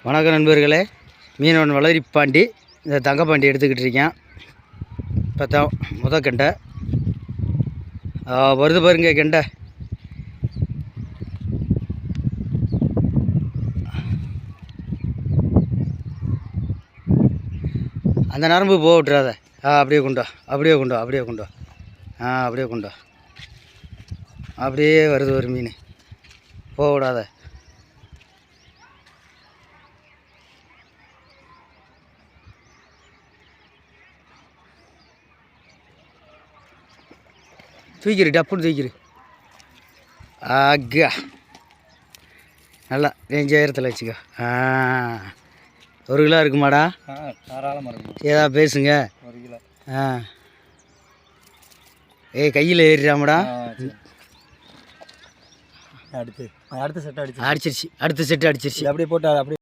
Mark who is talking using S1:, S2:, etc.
S1: வணக்கம் நண்பர்களே, மீனவன் வளரிப்பாண்டி இந்த தங்கப்பாண்டி எடுத்துக்கிட்டு இருக்கேன். பார்த்தா முத கெண்டை வருது பாருங்க. கெண்டை அந்த நரம்பு போக விட்டுறாத. அப்படியே கொண்டா, அப்படியே கொண்டா, அப்படியே கொண்டா, அப்படியே கொண்டா. அப்படியே வருது ஒரு மீன், போக விடாத. தூக்கிடு, டப்புன்னு தூக்கிடு. ஆகா, நல்லா 5000 வச்சுக்கோ. 1 கிலோ இருக்குமாடா? ஏதா பேசுங்க.
S2: 1 கிலோ.
S1: கையில் ஏறிடாமடா.
S2: அடுத்த செட்
S1: அடிச்சிருச்சு. அடுத்த செட்டு அடிச்சிருச்சு.
S2: அப்படியே போட்டு அப்படியே